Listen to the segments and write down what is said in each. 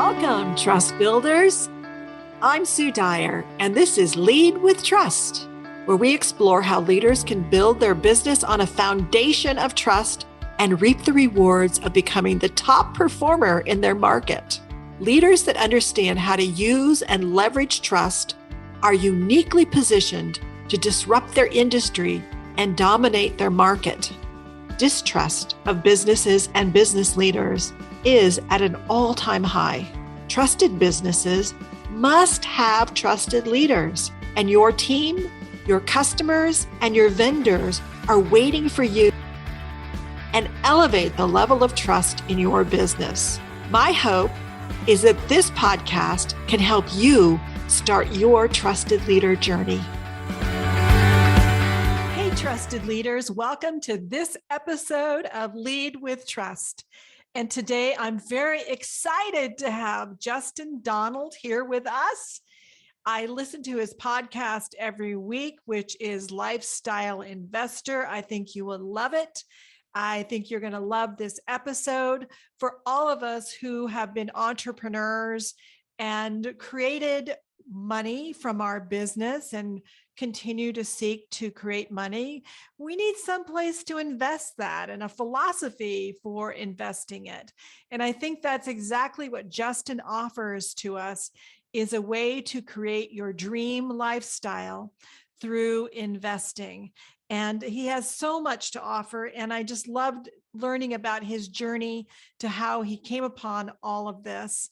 Welcome, trust builders. I'm Sue Dyer, and this is Lead with Trust, where we explore how leaders can build their business on a foundation of trust and reap the rewards of becoming the top performer in their market. Leaders that understand how to use and leverage trust are uniquely positioned to disrupt their industry and dominate their market. Distrust of businesses and business leaders is at an all-time high. Trusted businesses must have trusted leaders, and your team, your customers, and your vendors are waiting for you and elevate the level of trust in your business. My hope is that this podcast can help you start your trusted leader journey. Hey, trusted leaders, welcome to this episode of Lead with Trust. And today I'm very excited to have Justin Donald here with us. I listen to his podcast every week, which is Lifestyle Investor. I think you will love it. I think you're going to love this episode. For all of us who have been entrepreneurs and created money from our business and continue to seek to create money, we need some place to invest that and a philosophy for investing it. And I think that's exactly what Justin offers to us, is a way to create your dream lifestyle through investing. And he has so much to offer. And I just loved learning about his journey to how he came upon all of this.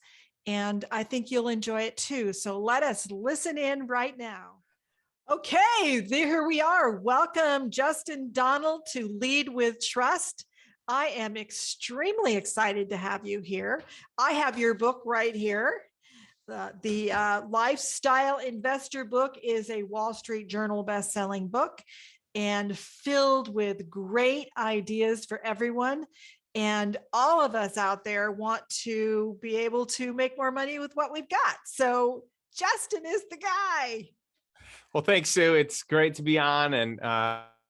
And I think you'll enjoy it too. So let us listen in right now. Okay, here we are. Welcome, Justin Donald, to Lead with Trust. I am extremely excited to have you here. I have your book right here. The Lifestyle Investor book is a Wall Street Journal best-selling book and filled with great ideas for everyone. And all of us out there want to be able to make more money with what we've got. So Justin is the guy. Well, thanks, Sue. It's great to be on. And,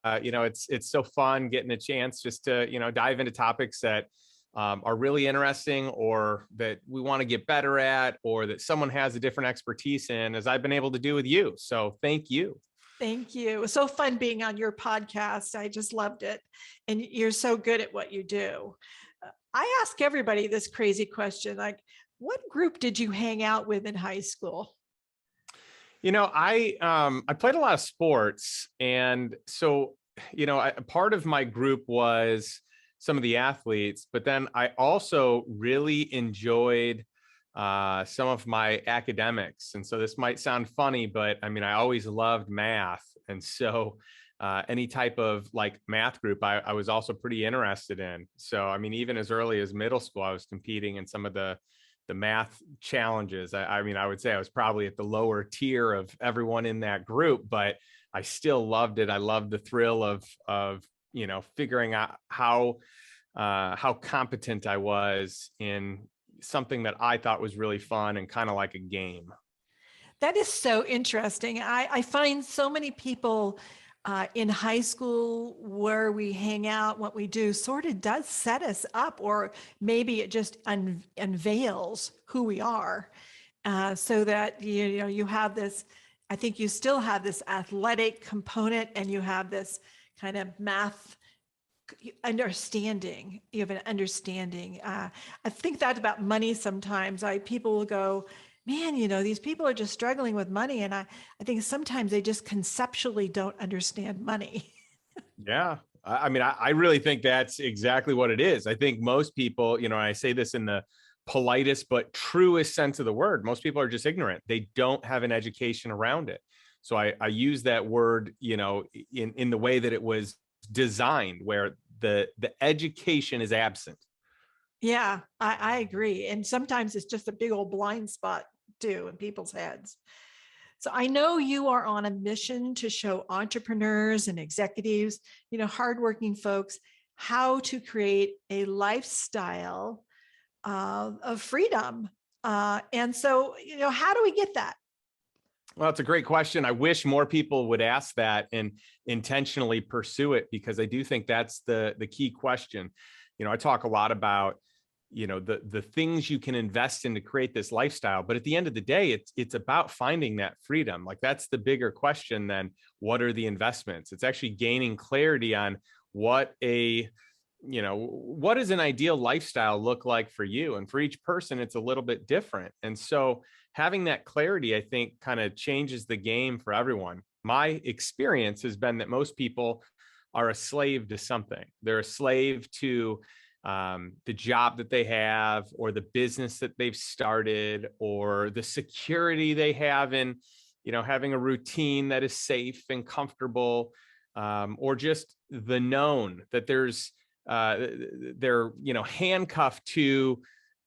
it's so fun getting a chance just to, dive into topics that are really interesting or that we want to get better at, or that someone has a different expertise in, as I've been able to do with you. So thank you. Thank you. It was so fun being on your podcast. I just loved it. And you're so good at what you do. I ask everybody this crazy question, like, what group did you hang out with in high school? I played a lot of sports. And so, part of my group was some of the athletes, but then I also really enjoyed some of my academics. And so this might sound funny, but I always loved math. And so any type of like math group, I was also pretty interested in. So, even as early as middle school, I was competing in some of the math challenges. I would say I was probably at the lower tier of everyone in that group, but I still loved it. I loved the thrill of figuring out how competent I was in something that I thought was really fun and kind of like a game. That is so interesting. I find so many people in high school, where we hang out, what we do sort of does set us up, or maybe it just unveils who we are, so that you have this. I think you still have this athletic component, and you have this kind of math understanding. You have an understanding. I think that about money sometimes. People will go, man, these people are just struggling with money. And I think sometimes they just conceptually don't understand money. Yeah. I really think that's exactly what it is. I think most people, and I say this in the politest but truest sense of the word, most people are just ignorant. They don't have an education around it. So I use that word, in the way that it was designed, where the education is absent. Yeah, I agree. And sometimes it's just a big old blind spot too in people's heads. So I know you are on a mission to show entrepreneurs and executives, hardworking folks, how to create a lifestyle of freedom. And so, how do we get that? Well, it's a great question. I wish more people would ask that and intentionally pursue it, because I do think that's the key question. I talk a lot about the things you can invest in to create this lifestyle. But at the end of the day, it's about finding that freedom. Like, that's the bigger question than what are the investments. It's actually gaining clarity on what does an ideal lifestyle look like for you? And for each person, it's a little bit different. And so having that clarity, I think, kind of changes the game for everyone. My experience has been that most people are a slave to something. They're a slave to the job that they have, or the business that they've started, or the security they have in, having a routine that is safe and comfortable, or just the known that they're handcuffed to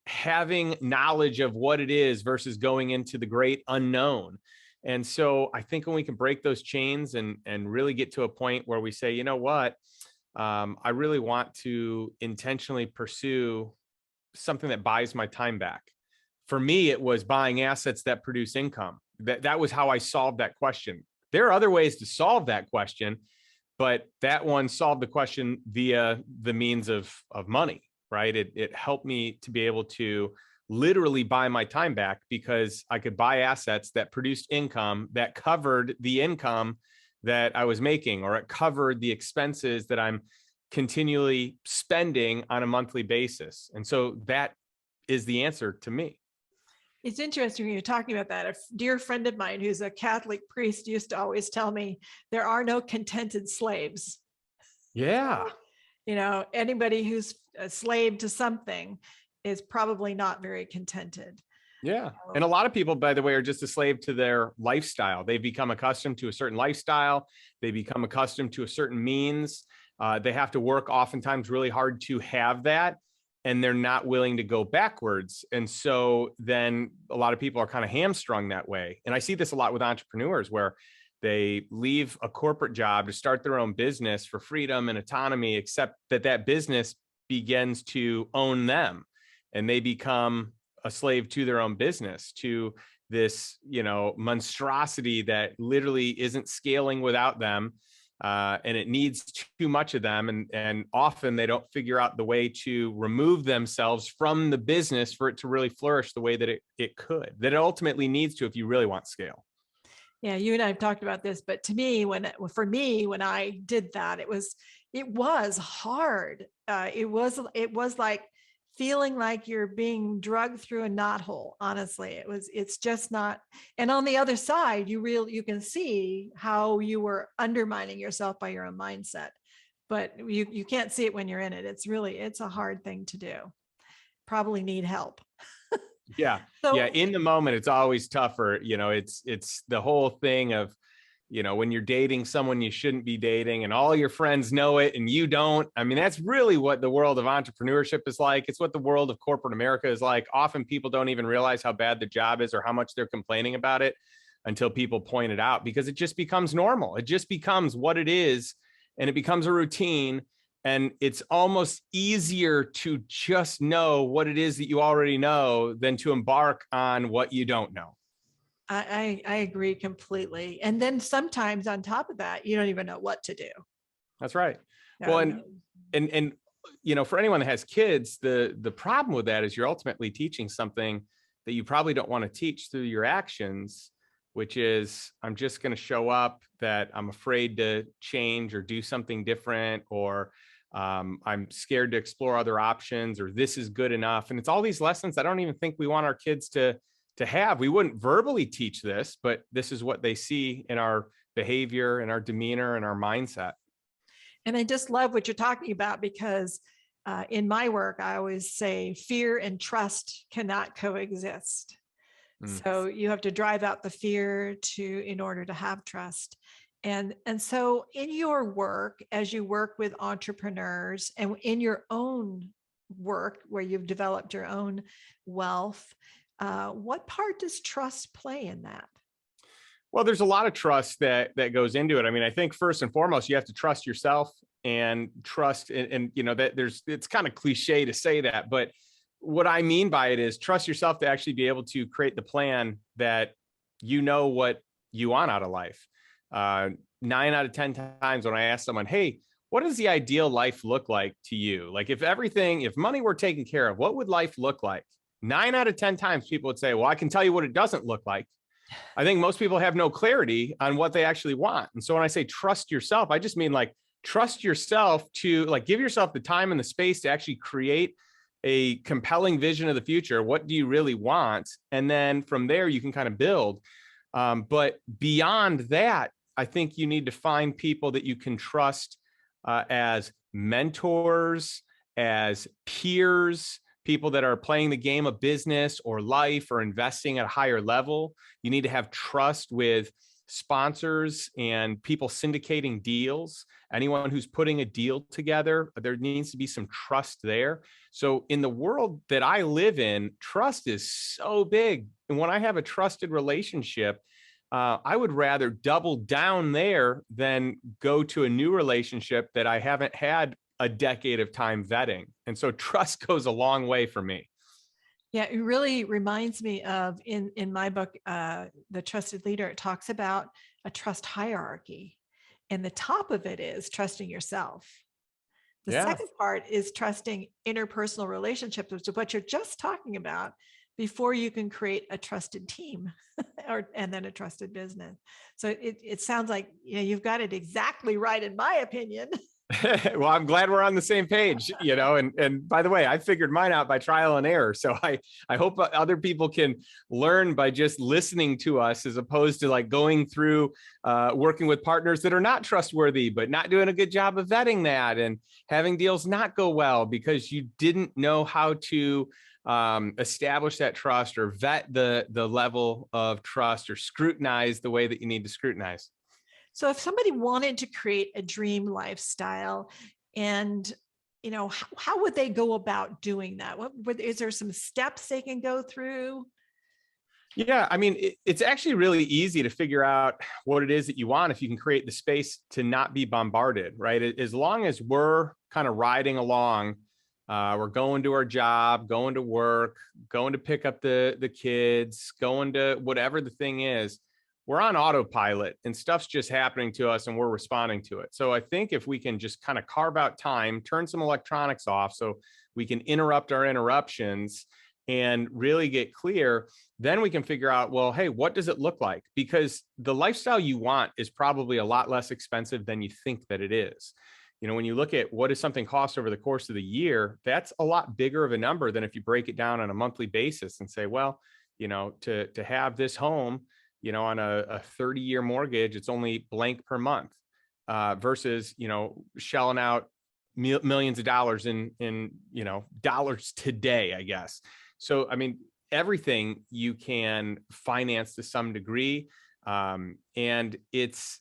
having knowledge of what it is versus going into the great unknown. And so I think when we can break those chains and really get to a point where we say, you know what, I really want to intentionally pursue something that buys my time back. For me, it was buying assets that produce income. That was how I solved that question. There are other ways to solve that question, but that one solved the question via the means of money, right? It helped me to be able to literally buy my time back, because I could buy assets that produced income that covered the income that I was making, or it covered the expenses that I'm continually spending on a monthly basis. And so that is the answer to me. It's interesting when you're talking about that. A dear friend of mine who's a Catholic priest used to always tell me there are no contented slaves. Yeah. So, anybody who's a slave to something is probably not very contented. Yeah. And a lot of people, by the way, are just a slave to their lifestyle. They've become accustomed to a certain lifestyle. They become accustomed to a certain means. They have to work oftentimes really hard to have that, and they're not willing to go backwards. And so then a lot of people are kind of hamstrung that way. And I see this a lot with entrepreneurs, where they leave a corporate job to start their own business for freedom and autonomy, except that business begins to own them, and they become a slave to their own business, to this, monstrosity that literally isn't scaling without them. And it needs too much of them. And often they don't figure out the way to remove themselves from the business for it to really flourish the way that it could, that it ultimately needs to, if you really want scale. Yeah, you and I have talked about this, but to me, when I did that, it was hard. It was like feeling like you're being drugged through a knothole. Honestly, it's just not. And on the other side, you can see how you were undermining yourself by your own mindset, but you can't see it when you're in it. It's a hard thing to do. Probably need help. Yeah. So, yeah. In the moment, it's always tougher. It's the whole thing of, when you're dating someone you shouldn't be dating, and all your friends know it and you don't. I mean, that's really what the world of entrepreneurship is like. It's what the world of corporate America is like. Often people don't even realize how bad the job is or how much they're complaining about it until people point it out, because it just becomes normal. It just becomes what it is, and it becomes a routine. And it's almost easier to just know what it is that you already know than to embark on what you don't know. I agree completely. And then sometimes on top of that, you don't even know what to do. That's right. Well, and for anyone that has kids, the problem with that is you're ultimately teaching something that you probably don't want to teach through your actions, which is, I'm just going to show up, that I'm afraid to change or do something different, or I'm scared to explore other options, or this is good enough. And it's all these lessons I don't even think we want our kids to have. We wouldn't verbally teach this, but this is what they see in our behavior and our demeanor and our mindset. And I just love what you're talking about, because in my work, I always say fear and trust cannot coexist. So you have to drive out the fear in order to have trust. And so in your work, as you work with entrepreneurs, and in your own work where you've developed your own wealth, what part does trust play in that? Well, there's a lot of trust that goes into it. I mean, I think first and foremost, you have to trust yourself, and trust, and that it's kind of cliche to say that, but what I mean by it is trust yourself to actually be able to create the plan that what you want out of life. 9 out of 10 times when I ask someone, hey, what does the ideal life look like to you? Like if money were taken care of, what would life look like? 9 out of 10 times people would say, well, I can tell you what it doesn't look like. I think most people have no clarity on what they actually want. And so when I say trust yourself, I just mean like trust yourself to like give yourself the time and the space to actually create a compelling vision of the future. What do you really want? And then from there, you can kind of build. But beyond that, I think you need to find people that you can trust as mentors, as peers, people that are playing the game of business or life or investing at a higher level. You need to have trust with sponsors and people syndicating deals. Anyone who's putting a deal together, there needs to be some trust there. So in the world that I live in, trust is so big. And when I have a trusted relationship, I would rather double down there than go to a new relationship that I haven't had a decade of time vetting. And so trust goes a long way for me. Yeah, it really reminds me of in my book, The Trusted Leader, it talks about a trust hierarchy. And the top of it is trusting yourself. The Yeah. second part is trusting interpersonal relationships, which is what you're just talking about, before you can create a trusted team and then a trusted business. So it sounds like you've got it exactly right, in my opinion. Well, I'm glad we're on the same page, and by the way, I figured mine out by trial and error. So I hope other people can learn by just listening to us as opposed to like going through working with partners that are not trustworthy, but not doing a good job of vetting that and having deals not go well because you didn't know how to establish that trust or vet the level of trust or scrutinize the way that you need to scrutinize. So if somebody wanted to create a dream lifestyle, and how would they go about doing that? Is there some steps they can go through? Yeah, I mean, it's actually really easy to figure out what it is that you want if you can create the space to not be bombarded, right? As long as we're kind of riding along, we're going to our job, going to work, going to pick up the kids, going to whatever the thing is, we're on autopilot and stuff's just happening to us and we're responding to it. So I think if we can just kind of carve out time, turn some electronics off so we can interrupt our interruptions and really get clear, then we can figure out, well, hey, what does it look like? Because the lifestyle you want is probably a lot less expensive than you think that it is. When you look at what does something cost over the course of the year, that's a lot bigger of a number than if you break it down on a monthly basis and say, well, to have this home, on a 30-year mortgage, it's only blank per month versus, shelling out millions of dollars in dollars today, I guess. So, I mean, everything you can finance to some degree. And it's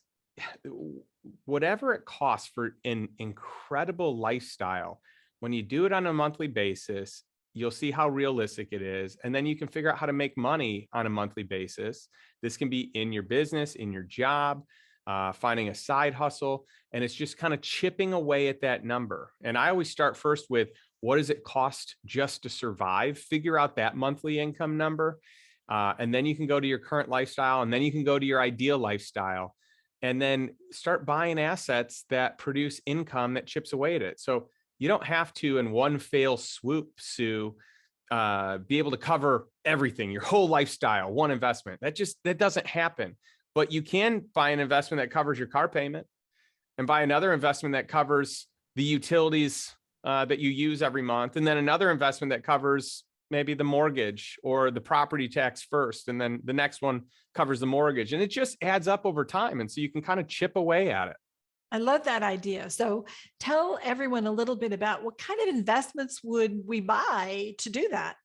whatever it costs for an incredible lifestyle. When you do it on a monthly basis, you'll see how realistic it is. And then you can figure out how to make money on a monthly basis. This can be in your business, in your job, finding a side hustle. And it's just kind of chipping away at that number. And I always start first with, what does it cost just to survive? Figure out that monthly income number. And then you can go to your current lifestyle, and then you can go to your ideal lifestyle, and then start buying assets that produce income that chips away at it. So you don't have to, in one fell swoop, Sue, be able to cover everything, your whole lifestyle, one investment. That doesn't happen. But you can buy an investment that covers your car payment and buy another investment that covers the utilities that you use every month. And then another investment that covers maybe the mortgage or the property tax first. And then the next one covers the mortgage. And it just adds up over time. And so you can kind of chip away at it. I love that idea. So tell everyone a little bit about what kind of investments would we buy to do that?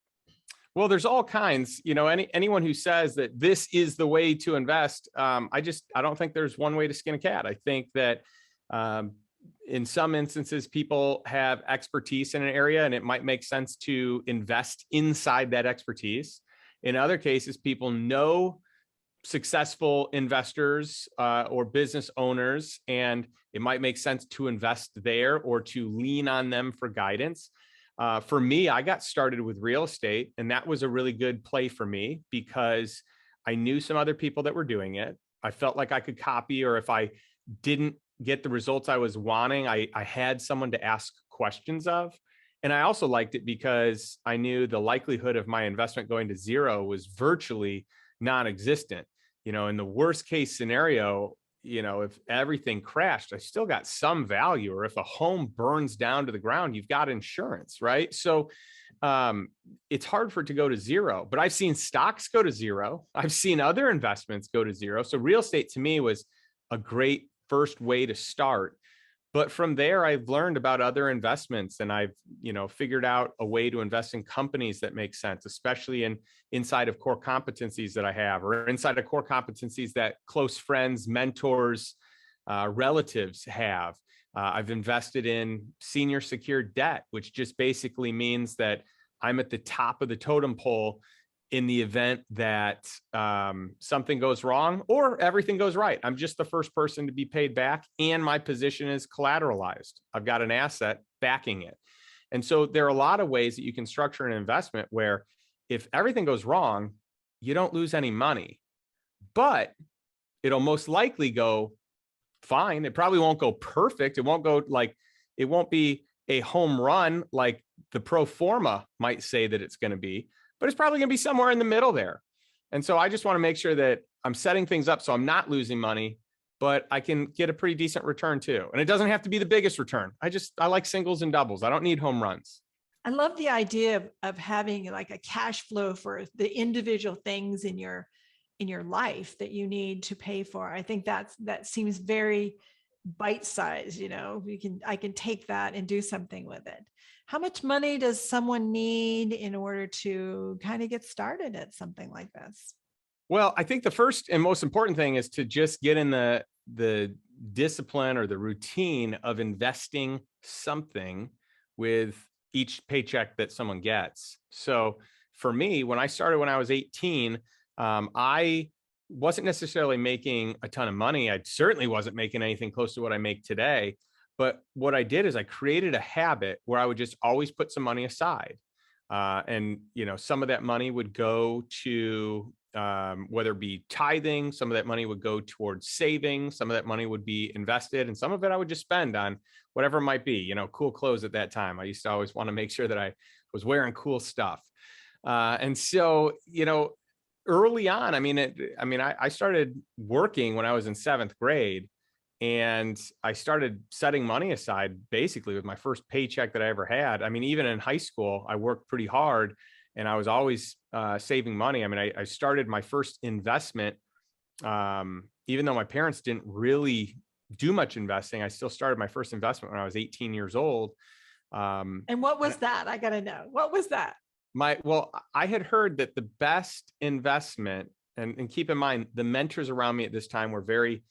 Well, there's all kinds, anyone who says that this is the way to invest. I don't think there's one way to skin a cat. I think that in some instances, people have expertise in an area and it might make sense to invest inside that expertise. In other cases, people know successful investors or business owners, and it might make sense to invest there or to lean on them for guidance. For me, I got started with real estate, and that was a really good play for me because I knew some other people that were doing it. I felt like I could copy, or if I didn't get the results I was wanting, I had someone to ask questions of. And I also liked it because I knew the likelihood of my investment going to zero was virtually non-existent. In the worst case scenario, if everything crashed, I still got some value. Or if a home burns down to the ground, you've got insurance, right? So it's hard for it to go to zero, but I've seen stocks go to zero. I've seen other investments go to zero. So real estate to me was a great first way to start. But from there, I've learned about other investments, and I've, figured out a way to invest in companies that make sense, especially inside of core competencies that I have, or inside of core competencies that close friends, mentors, relatives have. I've invested in senior secured debt, which just basically means that I'm at the top of the totem pole in the event that something goes wrong or everything goes right. I'm just the first person to be paid back, and my position is collateralized. I've got an asset backing it. And so there are a lot of ways that you can structure an investment where if everything goes wrong, you don't lose any money, but it'll most likely go fine. It probably won't go perfect. It won't be a home run like the pro forma might say that it's going to be, but it's probably going to be somewhere in the middle there. And so I just want to make sure that I'm setting things up so I'm not losing money, but I can get a pretty decent return too. And it doesn't have to be the biggest return. I like singles and doubles. I don't need home runs. I love the idea of having like a cash flow for the individual things in your life that you need to pay for. I think that seems very bite-sized. I can take that and do something with it. How much money does someone need in order to kind of get started at something like this? Well, I think the first and most important thing is to just get in the discipline or the routine of investing something with each paycheck that someone gets. So for me, when I started when I was 18, I wasn't necessarily making a ton of money. I certainly wasn't making anything close to what I make today. But what I did is I created a habit where I would just always put some money aside. And some of that money would go to whether it be tithing, some of that money would go towards saving, some of that money would be invested, and some of it I would just spend on whatever it might be, cool clothes at that time. I used to always want to make sure that I was wearing cool stuff. And so, early on, I started working when I was in 7th grade, and I started setting money aside basically with my first paycheck that I ever had. Even in high school, I worked pretty hard, and I was always saving money. I started my first investment, even though my parents didn't really do much investing. I still started my first investment when I was 18 years old. And what was that? I got to know. What was that? I had heard that the best investment, and keep in mind, the mentors around me at this time were very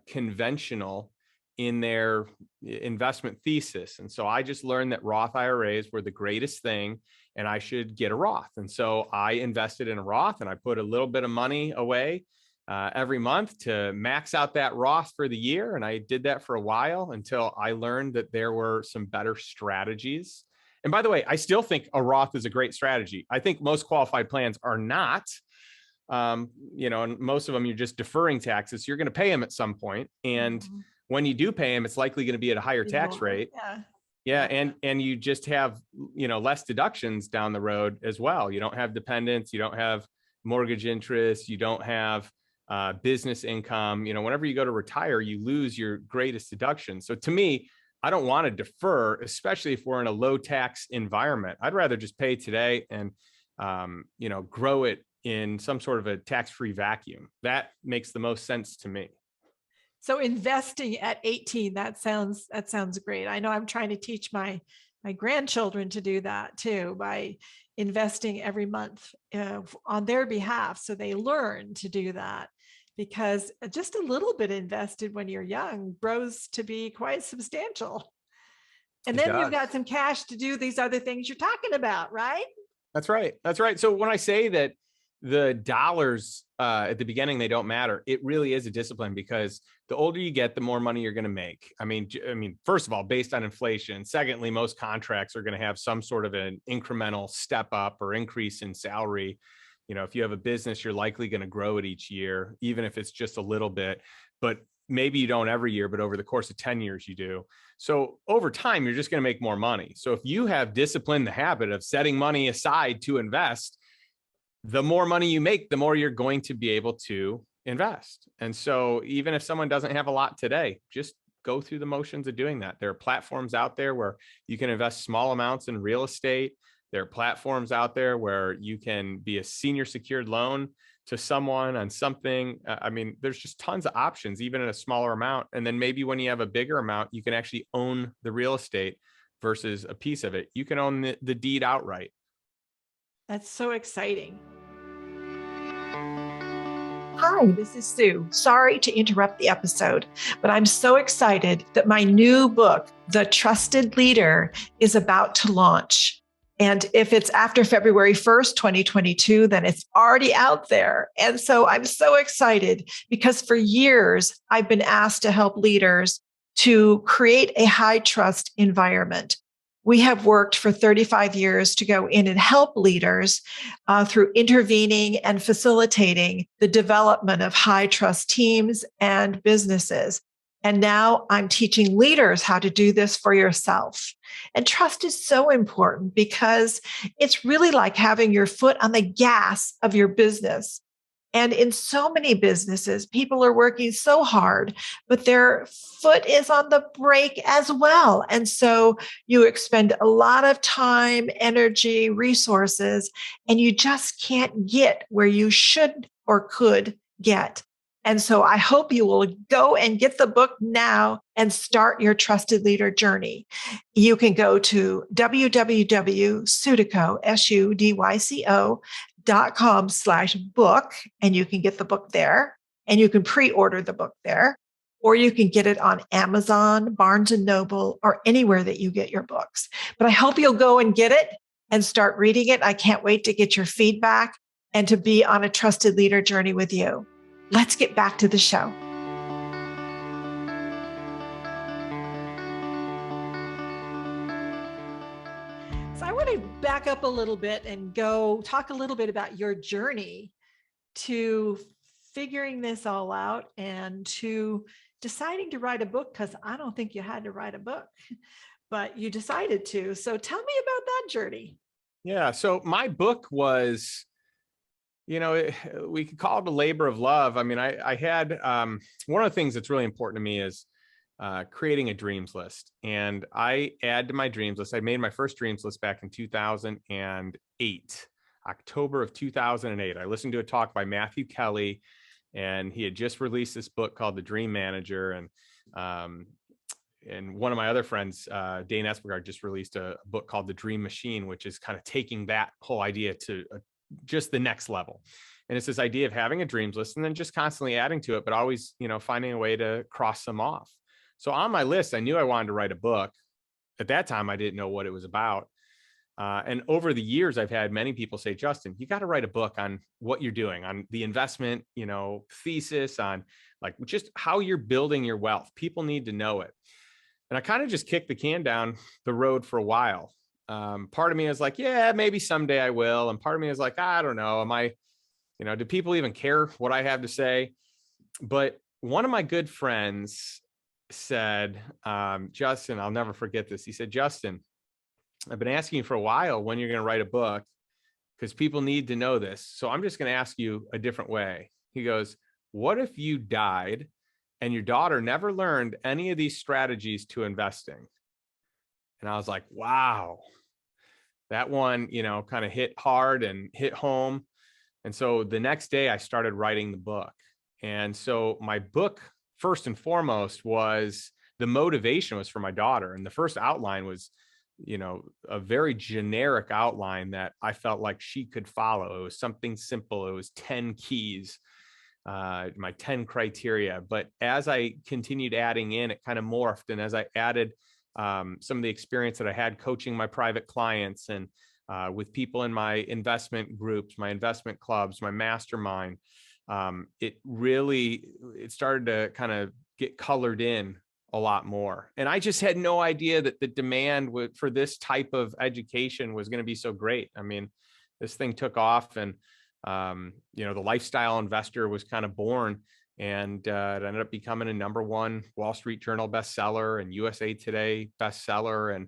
conventional in their investment thesis. And so I just learned that Roth IRAs were the greatest thing, and I should get a Roth. And so I invested in a Roth, and I put a little bit of money away every month to max out that Roth for the year. And I did that for a while until I learned that there were some better strategies. And by the way, I still think a Roth is a great strategy. I think most qualified plans are not. And most of them, you're just deferring taxes. You're going to pay them at some point. And when you do pay them, it's likely going to be at a higher tax rate. Yeah. And you just have, less deductions down the road as well. You don't have dependents. You don't have mortgage interest. You don't have business income. Whenever you go to retire, you lose your greatest deduction. So to me, I don't want to defer, especially if we're in a low tax environment. I'd rather just pay today and, grow it in some sort of a tax-free vacuum. That makes the most sense to me. So investing at 18, that sounds great. I know I'm trying to teach my grandchildren to do that too, by investing every month on their behalf. So they learn to do that, because just a little bit invested when you're young grows to be quite substantial. And then you've got some cash to do these other things you're talking about, right? That's right. That's right. So when I say that the dollars at the beginning, they don't matter, it really is a discipline, because the older you get, the more money you're going to make. First of all, based on inflation. Secondly, most contracts are going to have some sort of an incremental step up or increase in salary. If you have a business, you're likely going to grow it each year, even if it's just a little bit. But maybe you don't every year, but over the course of 10 years, you do. So over time, you're just going to make more money. So if you have disciplined the habit of setting money aside to invest, the more money you make, the more you're going to be able to invest. And so even if someone doesn't have a lot today, just go through the motions of doing that. There are platforms out there where you can invest small amounts in real estate. There are platforms out there where you can be a senior secured loan to someone on something. I mean, there's just tons of options, even in a smaller amount. And then maybe when you have a bigger amount, you can actually own the real estate versus a piece of it. You can own the deed outright. That's so exciting. Hi, this is Sue. Sorry to interrupt the episode, but I'm so excited that my new book, The Trusted Leader, is about to launch. And if it's after February 1st, 2022, then it's already out there. And so I'm so excited because for years, I've been asked to help leaders to create a high trust environment. We have worked for 35 years to go in and help leaders through intervening and facilitating the development of high trust teams and businesses. And now I'm teaching leaders how to do this for yourself. And trust is so important because it's really like having your foot on the gas of your business. And in so many businesses, people are working so hard, but their foot is on the brake as well. And so you expend a lot of time, energy, resources, and you just can't get where you should or could get. And so I hope you will go and get the book now and start your trusted leader journey. You can go to www.sudyco.com/book, and you can get the book there, and you can pre-order the book there, or you can get it on Amazon, Barnes and Noble, or anywhere that you get your books. But I hope you'll go and get it and start reading it. I can't wait to get your feedback and to be on a trusted leader journey with you. Let's get back to the show. So I want to back up a little bit and go talk a little bit about your journey to figuring this all out and to deciding to write a book, because I don't think you had to write a book, but you decided to. So tell me about that journey. Yeah. So my book was, we could call it a labor of love. I mean, I had one of the things that's really important to me is creating a dreams list. And I add to my dreams list. I made my first dreams list back in 2008, October of 2008. I listened to a talk by Matthew Kelly, and he had just released this book called The Dream Manager. And one of my other friends, Dane Espegard, just released a book called The Dream Machine, which is kind of taking that whole idea to just the next level. And it's this idea of having a dreams list and then just constantly adding to it, but always, finding a way to cross them off. So on my list, I knew I wanted to write a book. At that time, I didn't know what it was about. And over the years, I've had many people say, Justin, you got to write a book on what you're doing, on the investment, thesis, on like just how you're building your wealth. People need to know it. And I kind of just kicked the can down the road for a while. Part of me is like, yeah, maybe someday I will. And part of me is like, I don't know. Do people even care what I have to say? But one of my good friends said, Justin, I'll never forget this. He said, Justin, I've been asking you for a while when you're going to write a book because people need to know this. So I'm just going to ask you a different way. He goes, what if you died and your daughter never learned any of these strategies to investing? And I was like, wow, that one, kind of hit hard and hit home. And so the next day I started writing the book. And so my book, first and foremost, was the motivation was for my daughter. And the first outline was, a very generic outline that I felt like she could follow. It was something simple. It was 10 keys, my 10 criteria. But as I continued adding in, it kind of morphed. And as I added some of the experience that I had coaching my private clients and with people in my investment groups, my investment clubs, my mastermind, it started to kind of get colored in a lot more. And I just had no idea that the demand for this type of education was going to be so great. I mean, this thing took off and, the lifestyle investor was kind of born And it ended up becoming a #1 Wall Street Journal bestseller and USA Today bestseller. And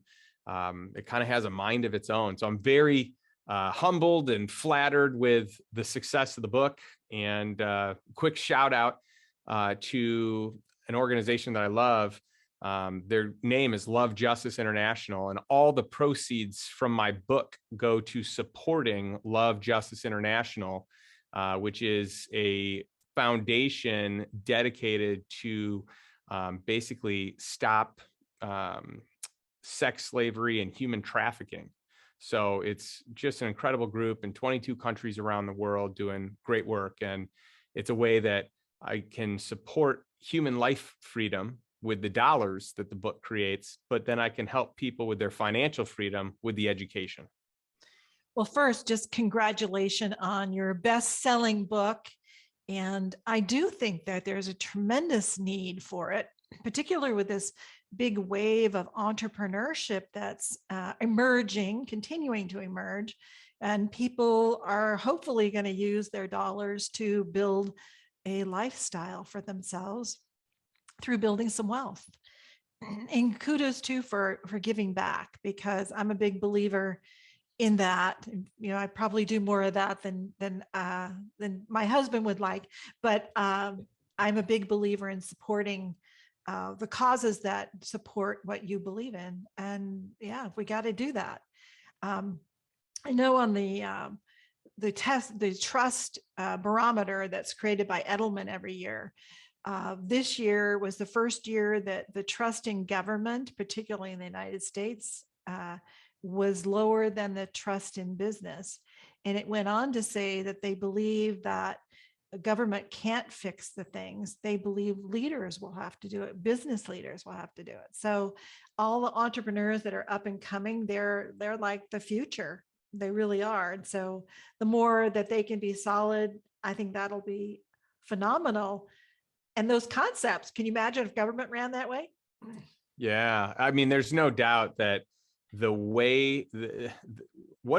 it kind of has a mind of its own. So I'm very humbled and flattered with the success of the book. And quick shout out to an organization that I love. Their name is Love Justice International, and all the proceeds from my book go to supporting Love Justice International, which is a foundation dedicated to basically stop sex slavery and human trafficking. So it's just an incredible group in 22 countries around the world doing great work. And it's a way that I can support human life freedom with the dollars that the book creates, but then I can help people with their financial freedom with the education. Well, first, just congratulations on your best-selling book. And I do think that there's a tremendous need for it, particularly with this big wave of entrepreneurship that's emerging, continuing to emerge. And people are hopefully going to use their dollars to build a lifestyle for themselves through building some wealth. And kudos too for giving back, because I'm a big believer in that. I probably do more of that than my husband would like, but I'm a big believer in supporting the causes that support what you believe in. And yeah, we got to do that. I know on the trust barometer that's created by Edelman every year. This year was the first year that the trust in government, particularly in the United States, was lower than the trust in business. And it went on to say that they believe that the government can't fix the things. They believe leaders will have to do it. Business leaders will have to do it. So all the entrepreneurs that are up and coming, they're like the future. They really are. And so the more that they can be solid, I think that'll be phenomenal. And those concepts, can you imagine if government ran that way? Yeah. I mean, there's no doubt that what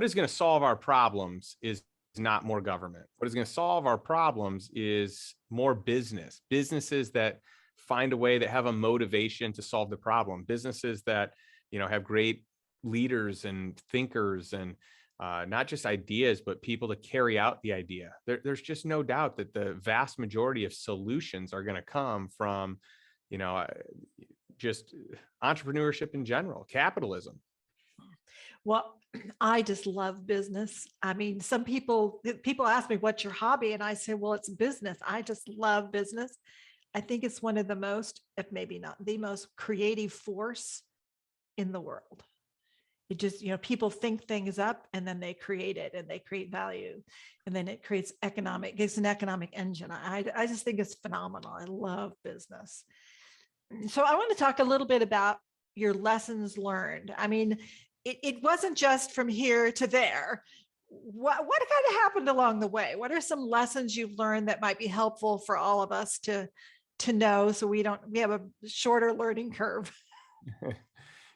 is going to solve our problems is not more government. What is going to solve our problems is more businesses that find a way, that have a motivation to solve the problem, businesses that, have great leaders and thinkers, and not just ideas, but people to carry out the idea. There's just no doubt that the vast majority of solutions are going to come from, just entrepreneurship in general, capitalism. Well, I just love business. I mean, some people ask me, what's your hobby? And I say, well, it's business. I just love business. I think it's one of the most, if maybe not the most creative force in the world. It just, people think things up and then they create it and they create value. And then it creates it's an economic engine. I just think it's phenomenal. I love business. So I want to talk a little bit about your lessons learned. I mean, it wasn't just from here to there. What kind of happened along the way? What are some lessons you've learned that might be helpful for all of us to know, so we have a shorter learning curve?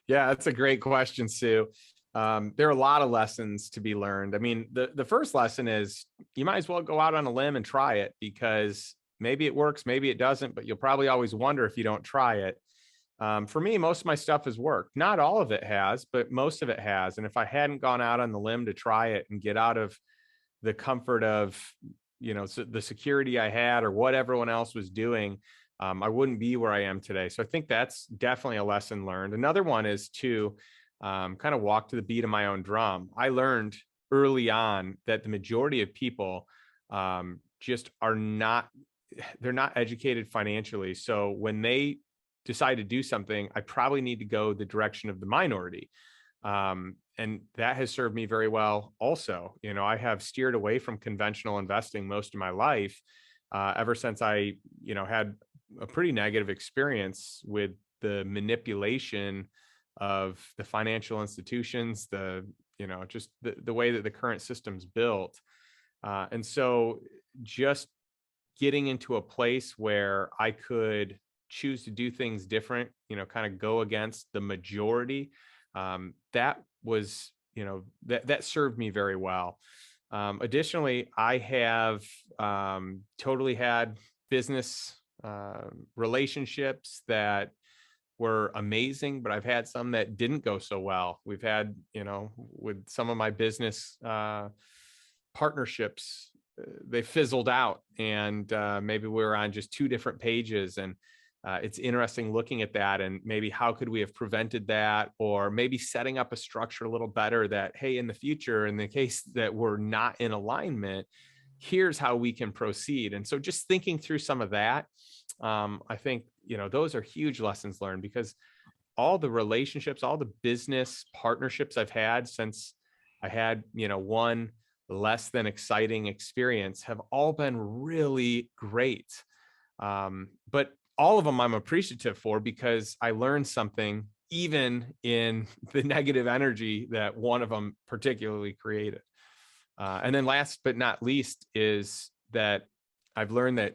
Yeah, that's a great question, Sue. There are a lot of lessons to be learned. I mean, the first lesson is you might as well go out on a limb and try it, because maybe it works, maybe it doesn't, but you'll probably always wonder if you don't try it. For me, most of my stuff has worked. Not all of it has, but most of it has. And if I hadn't gone out on the limb to try it and get out of the comfort of, the security I had or what everyone else was doing, I wouldn't be where I am today. So I think that's definitely a lesson learned. Another one is to kind of walk to the beat of my own drum. I learned early on that the majority of people just they're not educated financially. So when they decide to do something, I probably need to go the direction of the minority. And that has served me very well also. I have steered away from conventional investing most of my life, ever since I, had a pretty negative experience with the manipulation of the financial institutions, just the way that the current system's built. And so just getting into a place where I could choose to do things different, kind of go against the majority, that was, that served me very well. Additionally, I have totally had business relationships that were amazing, but I've had some that didn't go so well. We've had, with some of my business partnerships, they fizzled out, and maybe we were on just two different pages. And it's interesting looking at that, and maybe how could we have prevented that, or maybe setting up a structure a little better that, hey, in the future, in the case that we're not in alignment, here's how we can proceed. And so just thinking through some of that, I think, those are huge lessons learned, because all the relationships, all the business partnerships I've had since I had, one less than exciting experience have all been really great. But all of them I'm appreciative for, because I learned something even in the negative energy that one of them particularly created. And then last but not least is that I've learned that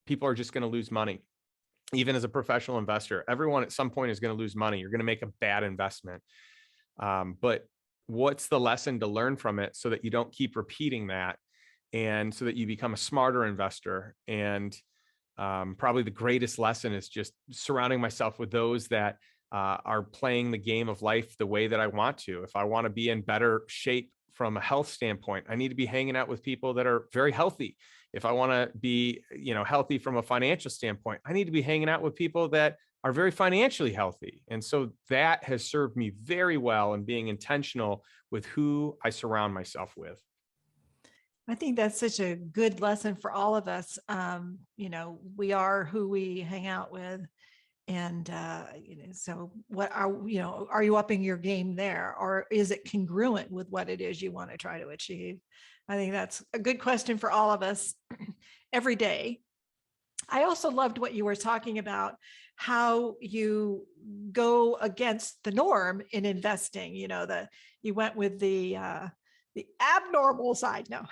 people are just going to lose money. Even as a professional investor, everyone at some point is going to lose money. You're going to make a bad investment. But what's the lesson to learn from it, so that you don't keep repeating that, and so that you become a smarter investor? And probably the greatest lesson is just surrounding myself with those that are playing the game of life the way that I want to. If I want to be in better shape from a health standpoint, I need to be hanging out with people that are very healthy. If I want to be, healthy from a financial standpoint, I need to be hanging out with people that are very financially healthy. And so that has served me very well in being intentional with who I surround myself with. I think that's such a good lesson for all of us. We are who we hang out with. And, so what are you upping your game there, or is it congruent with what it is you want to try to achieve? I think that's a good question for all of us every day. I also loved what you were talking about, how you go against the norm in investing. You went with the abnormal side. No.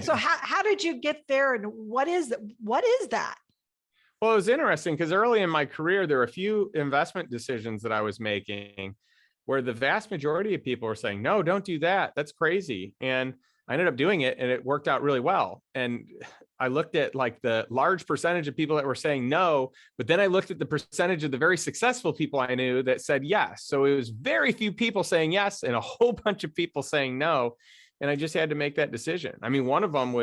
so how did you get there, and what is that? Well, it was interesting because early in my career, there were a few investment decisions that I was making where the vast majority of people were saying, no, don't do that. That's crazy. And I ended up doing it, and it worked out really well. And I looked at like the large percentage of people that were saying no, but then I looked at the percentage of the very successful people I knew that said yes. So it was very few people saying yes and a whole bunch of people saying no. And I just had to make that decision. I mean, one of them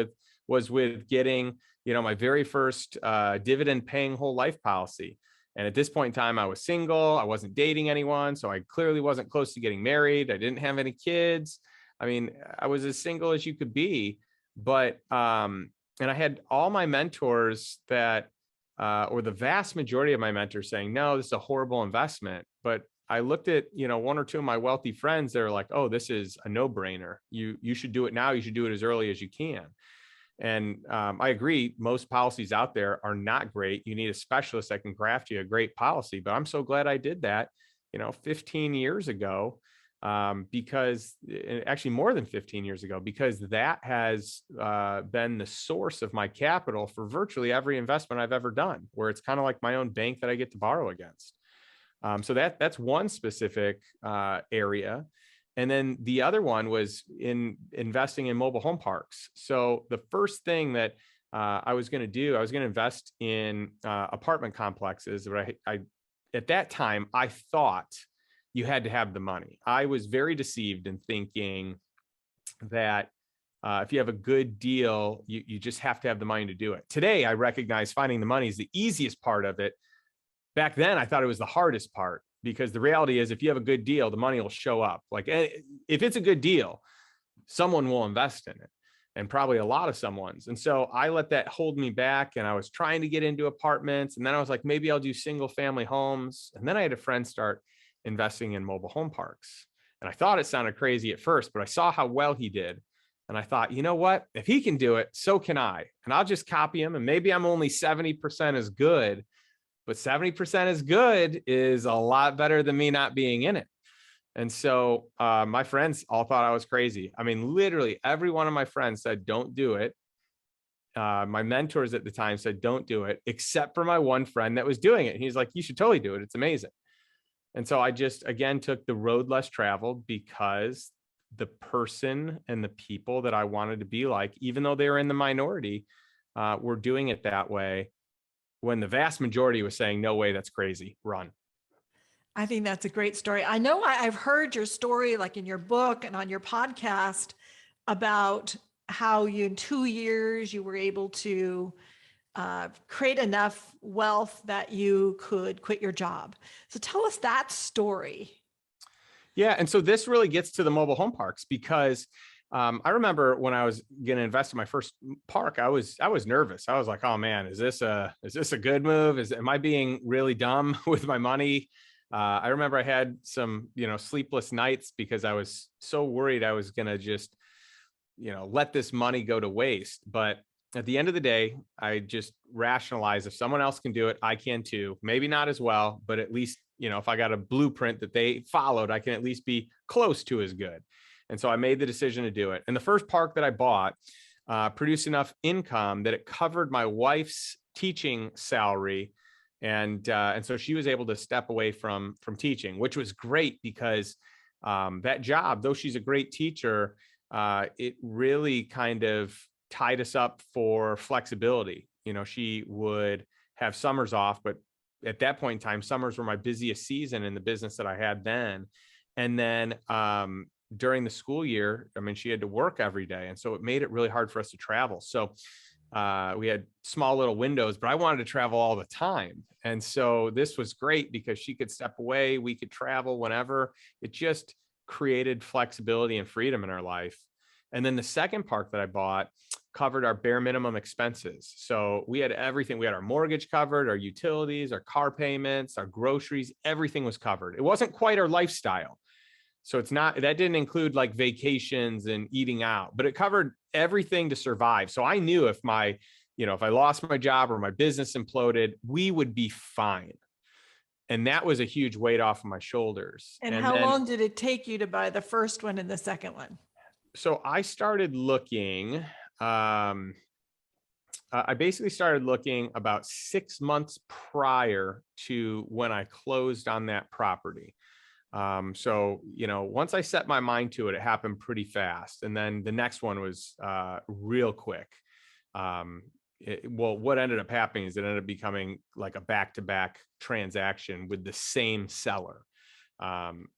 was with getting, my very first dividend paying whole life policy. And at this point in time, I was single. I wasn't dating anyone. So I clearly wasn't close to getting married. I didn't have any kids. I mean, I was as single as you could be. But, and I had all my mentors that, or the vast majority of my mentors saying, no, this is a horrible investment. But I looked at, one or two of my wealthy friends. They're like, oh, this is a no-brainer. You should do it now. You should do it as early as you can. And I agree, most policies out there are not great. You need a specialist that can craft you a great policy. But I'm so glad I did that, 15 years ago, because actually more than 15 years ago, because that has been the source of my capital for virtually every investment I've ever done, where it's kind of like my own bank that I get to borrow against. So that's one specific area. And then the other one was in investing in mobile home parks. So the first thing that I was going to do, I was going to invest in apartment complexes. But I at that time, I thought you had to have the money. I was very deceived in thinking that if you have a good deal, you just have to have the money to do it. Today, I recognize finding the money is the easiest part of it. Back then, I thought it was the hardest part, because the reality is if you have a good deal, the money will show up. Like if it's a good deal, someone will invest in it, and probably a lot of someone's. And so I let that hold me back, and I was trying to get into apartments. And then I was like, maybe I'll do single family homes. And then I had a friend start investing in mobile home parks. And I thought it sounded crazy at first, but I saw how well he did. And I thought, you know what, if he can do it, so can I. And I'll just copy him. And maybe I'm only 70% as good, but 70% as good is a lot better than me not being in it. And so my friends all thought I was crazy. I mean, literally every one of my friends said, don't do it. My mentors at the time said, don't do it, except for my one friend that was doing it. And he's like, you should totally do it. It's amazing. And so I just, again, took the road less traveled, because the person and the people that I wanted to be like, even though they were in the minority, were doing it that way when the vast majority was saying, no way, that's crazy, run. I think that's a great story. I know I've heard your story, like in your book and on your podcast, about how you, in 2 years, you were able to create enough wealth that you could quit your job. So tell us that story. Yeah. And so this really gets to the mobile home parks because I remember when I was going to invest in my first park, I was nervous. I was like, oh man, is this a good move? Am I being really dumb with my money? I remember I had some, sleepless nights because I was so worried I was going to just, let this money go to waste. But at the end of the day, I just rationalized if someone else can do it, I can too. Maybe not as well, but at least, if I got a blueprint that they followed, I can at least be close to as good. And so I made the decision to do it. And the first park that I bought produced enough income that it covered my wife's teaching salary. And so she was able to step away from teaching, which was great because that job, though she's a great teacher, it really kind of tied us up for flexibility. She would have summers off, but at that point in time, summers were my busiest season in the business that I had then. And then during the school year, she had to work every day. And so it made it really hard for us to travel. So we had small little windows, but I wanted to travel all the time. And so this was great because she could step away. We could travel whenever. It just created flexibility and freedom in our life. And then the second park that I bought covered our bare minimum expenses. So we had everything. We had our mortgage covered, our utilities, our car payments, our groceries, everything was covered. It wasn't quite our lifestyle. So that didn't include like vacations and eating out, but it covered everything to survive. So I knew if I lost my job or my business imploded, we would be fine. And that was a huge weight off of my shoulders. And how long did it take you to buy the first one and the second one? So I started looking, I basically started looking about 6 months prior to when I closed on that property. So, once I set my mind to it, it happened pretty fast. And then the next one was real quick. What ended up happening is it ended up becoming like a back-to-back transaction with the same seller.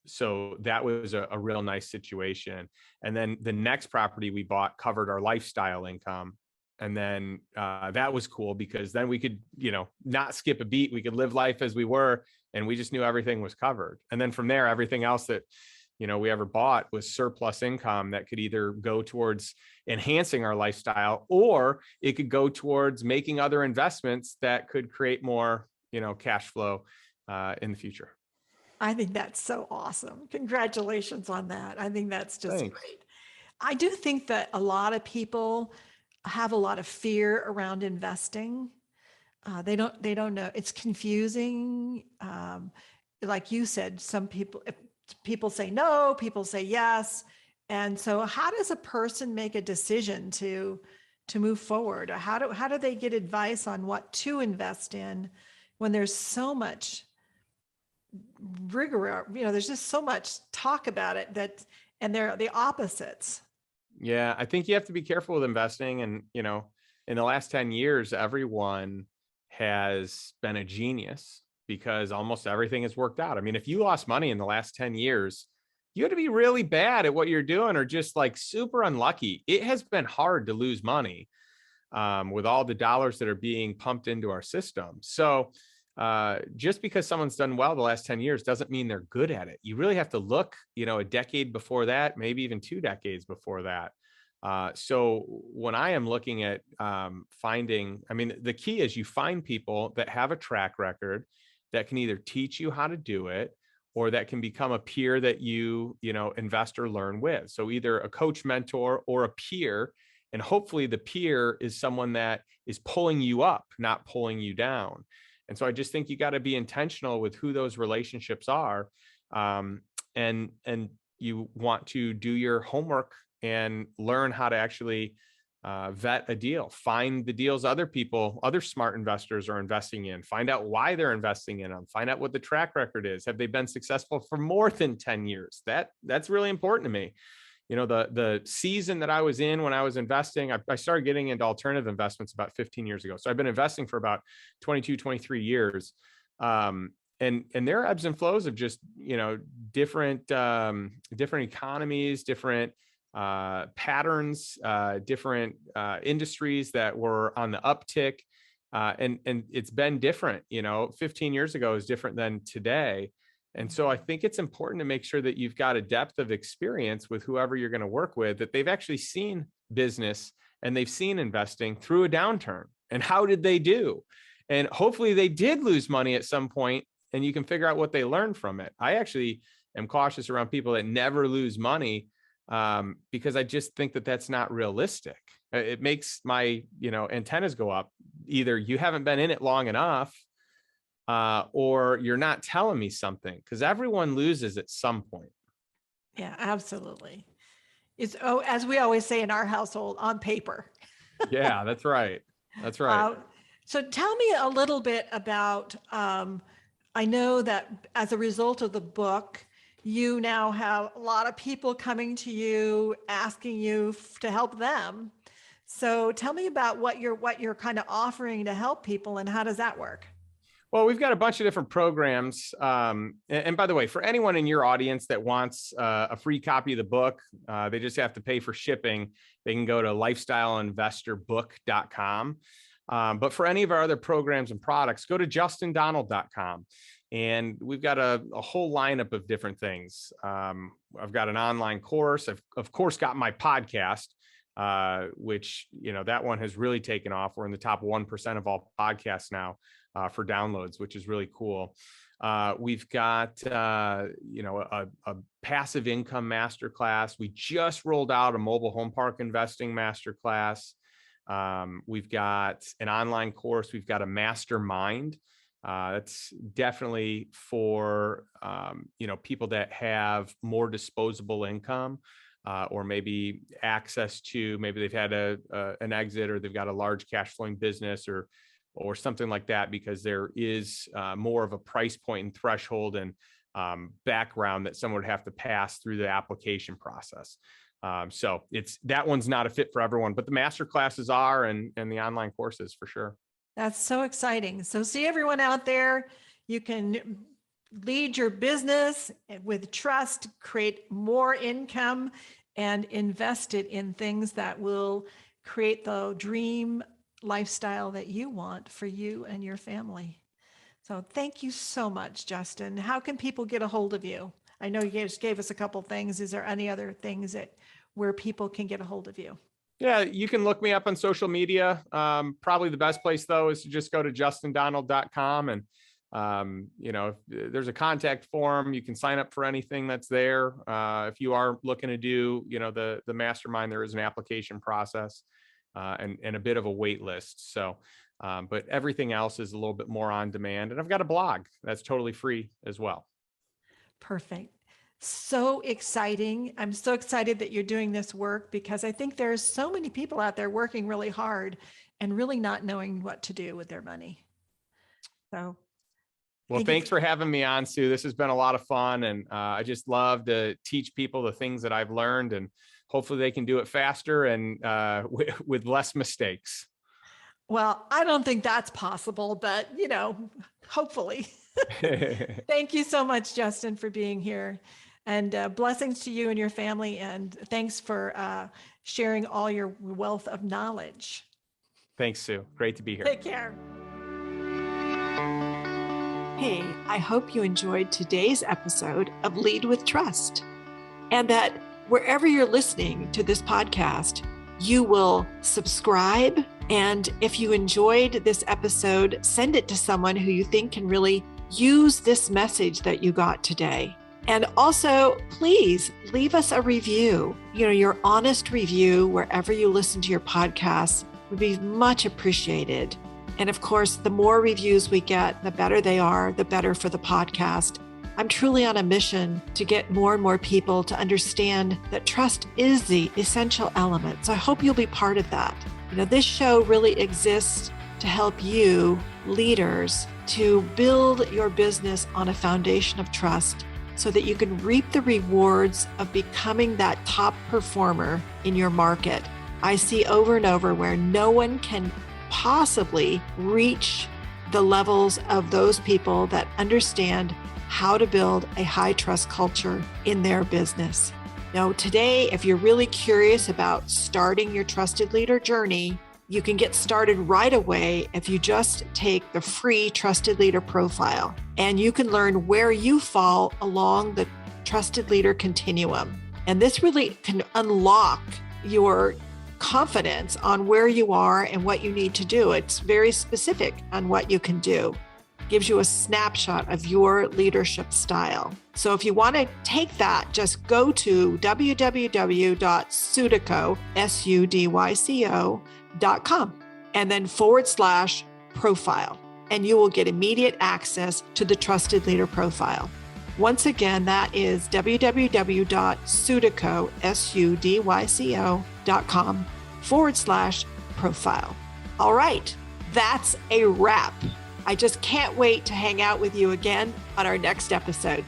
So that was a real nice situation. And then the next property we bought covered our lifestyle income. And then that was cool because then we could, not skip a beat. We could live life as we were, and we just knew everything was covered. And then from there, everything else that, we ever bought was surplus income that could either go towards enhancing our lifestyle, or it could go towards making other investments that could create more, cash flow in the future. I think that's so awesome. Congratulations on that. I think that's just Thanks. great. I do think that a lot of people have a lot of fear around investing. They don't know. It's confusing. Like you said, some people say no, people say yes. And so how does a person make a decision to move forward? Or how do they get advice on what to invest in when there's so much rigor, there's just so much talk about it and they're the opposites. Yeah, I think you have to be careful with investing. And, in the last 10 years, everyone has been a genius because almost everything has worked out. If you lost money in the last 10 years, you had to be really bad at what you're doing or just like super unlucky. It has been hard to lose money with all the dollars that are being pumped into our system. So just because someone's done well the last 10 years doesn't mean they're good at it. You really have to look, a decade before that, maybe even 2 decades before that. So when I am looking at finding, the key is you find people that have a track record that can either teach you how to do it, or that can become a peer that you invest or learn with. So either a coach, mentor, or a peer. And hopefully the peer is someone that is pulling you up, not pulling you down. And so I just think you got to be intentional with who those relationships are. And you want to do your homework and learn how to actually vet a deal, find the deals other smart investors are investing in, find out why they're investing in them, find out what the track record is. Have they been successful for more than 10 years? That's really important to me. the season that I was in when I was investing, I started getting into alternative investments about 15 years ago. So I've been investing for about 22, 23 years. And there are ebbs and flows of just, different economies, different patterns, different industries that were on the uptick. And it's been different, 15 years ago is different than today. And so I think it's important to make sure that you've got a depth of experience with whoever you're going to work with, that they've actually seen business and they've seen investing through a downturn. And how did they do? And hopefully they did lose money at some point, and you can figure out what they learned from it. I actually am cautious around people that never lose money, because I just think that that's not realistic. It makes my, antennas go up. Either you haven't been in it long enough, or you're not telling me something, because everyone loses at some point. Yeah, absolutely. It's, as we always say in our household, on paper. Yeah, that's right. That's right. So tell me a little bit about, I know that as a result of the book, you now have a lot of people coming to you, asking you to help them. So tell me about what you're kind of offering to help people, and how does that work? Well, we've got a bunch of different programs. And by the way, for anyone in your audience that wants a free copy of the book, they just have to pay for shipping. They can go to lifestyleinvestorbook.com. But for any of our other programs and products, go to justindonald.com. And we've got a whole lineup of different things. I've got an online course. I've, of course, got my podcast, which, that one has really taken off. We're in the top 1% of all podcasts now for downloads, which is really cool. We've got, a passive income masterclass. We just rolled out a mobile home park investing masterclass. We've got an online course. We've got a mastermind. That's definitely for, people that have more disposable income, or maybe access to, maybe they've had an exit, or they've got a large cash flowing business, or something like that, because there is more of a price point and threshold and background that someone would have to pass through the application process. So that one's not a fit for everyone, but the master classes are, and the online courses for sure. That's so exciting. So see, everyone out there, you can lead your business with trust, create more income, and invest it in things that will create the dream lifestyle that you want for you and your family. So thank you so much, Justin. How can people get a hold of you? I know you just gave us a couple things. Is there any other things where people can get a hold of you? Yeah, you can look me up on social media. Probably the best place, though, is to just go to justindonald.com. And, there's a contact form. You can sign up for anything that's there. If you are looking to do, the mastermind, there is an application process and a bit of a wait list. So, but everything else is a little bit more on demand. And I've got a blog that's totally free as well. Perfect. So exciting. I'm so excited that you're doing this work, because I think there's so many people out there working really hard and really not knowing what to do with their money. So, well, thanks for having me on, Sue. This has been a lot of fun. And I just love to teach people the things that I've learned, and hopefully they can do it faster and with less mistakes. Well, I don't think that's possible, but hopefully. Thank you so much, Justin, for being here. And blessings to you and your family. And thanks for sharing all your wealth of knowledge. Thanks, Sue. Great to be here. Take care. Hey, I hope you enjoyed today's episode of Lead with Trust, and that wherever you're listening to this podcast, you will subscribe. And if you enjoyed this episode, send it to someone who you think can really use this message that you got today. And also, please leave us a review. Your honest review wherever you listen to your podcasts would be much appreciated. And of course, the more reviews we get, the better they are, the better for the podcast. I'm truly on a mission to get more and more people to understand that trust is the essential element. So I hope you'll be part of that. This show really exists to help you, leaders, to build your business on a foundation of trust so that you can reap the rewards of becoming that top performer in your market. I see over and over where no one can possibly reach the levels of those people that understand how to build a high trust culture in their business. Now, today, if you're really curious about starting your trusted leader journey, you can get started right away if you just take the free Trusted Leader Profile, and you can learn where you fall along the Trusted Leader continuum. And this really can unlock your confidence on where you are and what you need to do. It's very specific on what you can do. Gives you a snapshot of your leadership style. So if you want to take that, just go to www.sudyco, SUDYCO.com, and then /profile, and you will get immediate access to the Trusted Leader Profile. Once again, that is www.sudyco, SUDYCO.com /profile. All right, that's a wrap. I just can't wait to hang out with you again on our next episode.